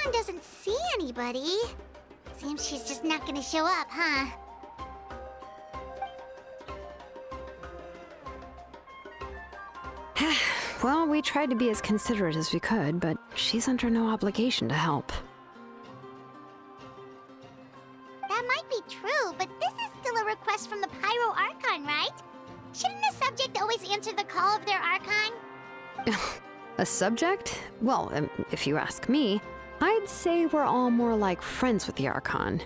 Paimon doesn't see anybody. Seems she's just not gonna show up, huh? Well, we tried to be as considerate as we could, but she's under no obligation to help. That might be true, but this is still a request from the Pyro Archon, right? Shouldn't a subject always answer the call of their Archon? A subject? Well, if you ask me, I'd say we're all more like friends with the Archon.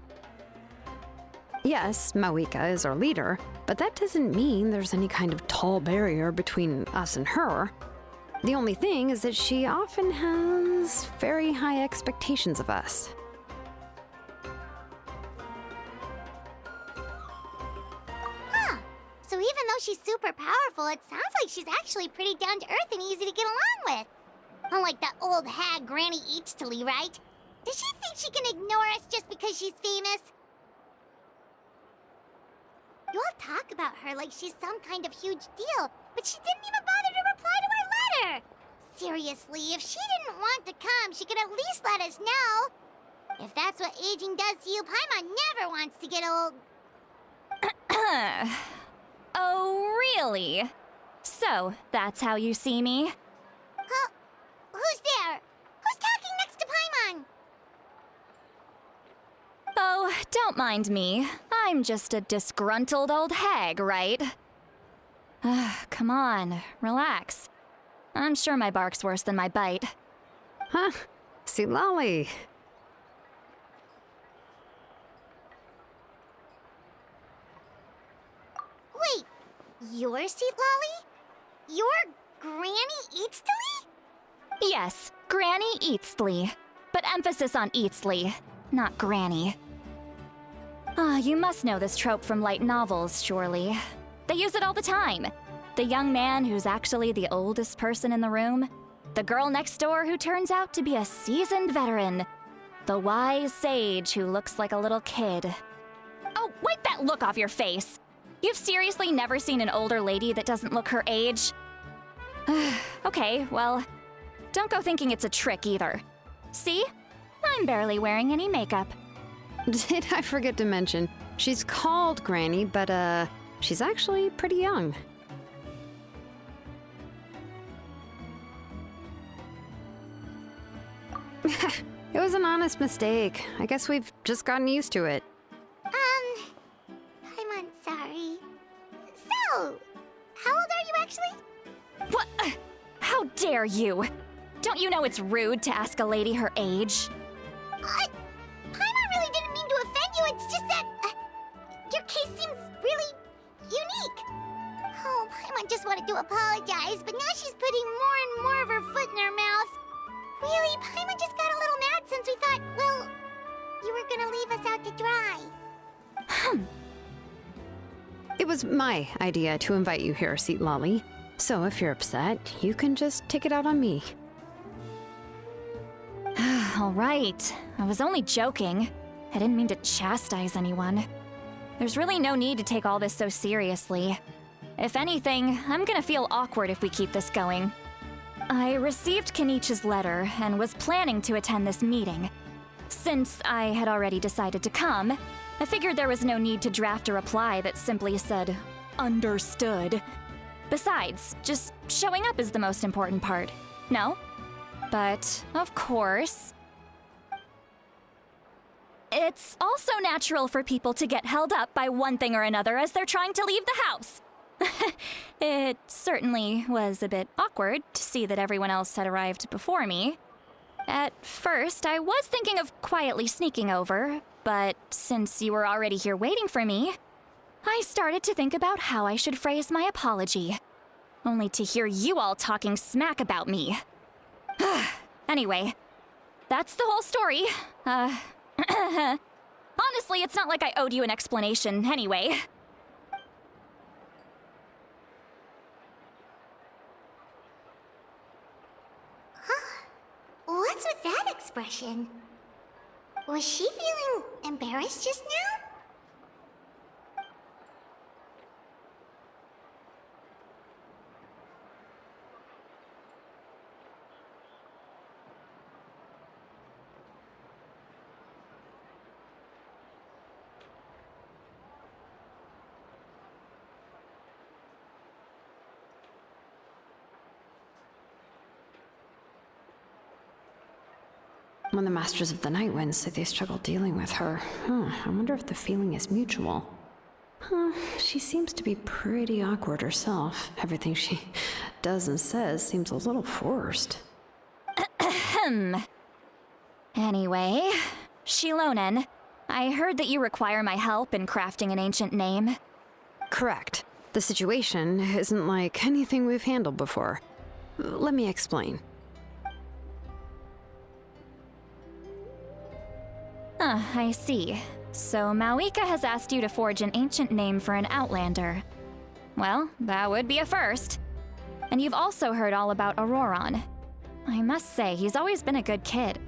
Yes, Mawika is our leader, but that doesn't mean there's any kind of tall barrier between us and her. The only thing is that she often has very high expectations of us. Huh. So even though she's super powerful, it sounds like she's actually pretty down to earth and easy to get along with. Unlike that old hag Granny Eatstily, right? Does she think she can ignore us just because she's famous? You all talk about her like she's some kind of huge deal, but she didn't even bother to reply to our letter! Seriously, if she didn't want to come, she could at least let us know. If that's what aging does to you, Paimon never wants to get old. Oh, really? So, that's how you see me? Huh? Who's there? Who's talking next to Paimon? Oh, don't mind me. I'm just a disgruntled old hag, right? Come on, relax. I'm sure my bark's worse than my bite. Huh? XILONEN. Wait, you're XILONEN? You're Granny Eatstily? Yes, Granny Eatstly. But emphasis on Eatstly, not Granny. You must know this trope from light novels, surely. They use it all the time. The young man who's actually the oldest person in the room. The girl next door who turns out to be a seasoned veteran. The wise sage who looks like a little kid. Oh, wipe that look off your face! You've seriously never seen an older lady that doesn't look her age? Okay, well, don't go thinking it's a trick either. See? I'm barely wearing any makeup. Did I forget to mention, she's called Granny, but she's actually pretty young. It was an honest mistake. I guess we've just gotten used to it. I'm sorry. So, how old are you actually? What? How dare you? Don't you know it's rude to ask a lady her age? Paimon really didn't mean to offend you, it's just that, your case seems really unique. Oh, Paimon just wanted to apologize, but now she's putting more and more of her foot in her mouth. Really, Paimon just got a little mad since we thought, well, you were gonna leave us out to dry. It was my idea to invite you here, XILONEN. So if you're upset, you can just take it out on me. All right. I was only joking. I didn't mean to chastise anyone. There's really no need to take all this so seriously. If anything, I'm gonna feel awkward if we keep this going. I received Kenichi's letter and was planning to attend this meeting. Since I had already decided to come, I figured there was no need to draft a reply that simply said, "Understood." Besides, just showing up is the most important part, no? But, of course, it's also natural for people to get held up by one thing or another as they're trying to leave the house. It certainly was a bit awkward to see that everyone else had arrived before me. At first, I was thinking of quietly sneaking over, but since you were already here waiting for me, I started to think about how I should phrase my apology. Only to hear you all talking smack about me. Anyway, that's the whole story. Honestly, it's not like I owed you an explanation anyway. What's with that expression? Was she feeling embarrassed just now? When the Masters of the Night Wind say they struggle dealing with her, I wonder if the feeling is mutual. She seems to be pretty awkward herself. Everything she does and says seems a little forced. Anyway, XILONEN, I heard that you require my help in crafting an ancient name. Correct. The situation isn't like anything we've handled before. Let me explain. I see. So Mawika has asked you to forge an ancient name for an Outlander. Well, that would be a first. And you've also heard all about Auroron. I must say, he's always been a good kid.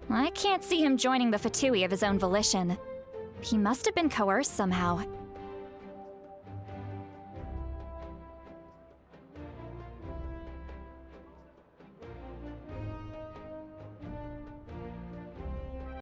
I can't see him joining the Fatui of his own volition. He must have been coerced somehow.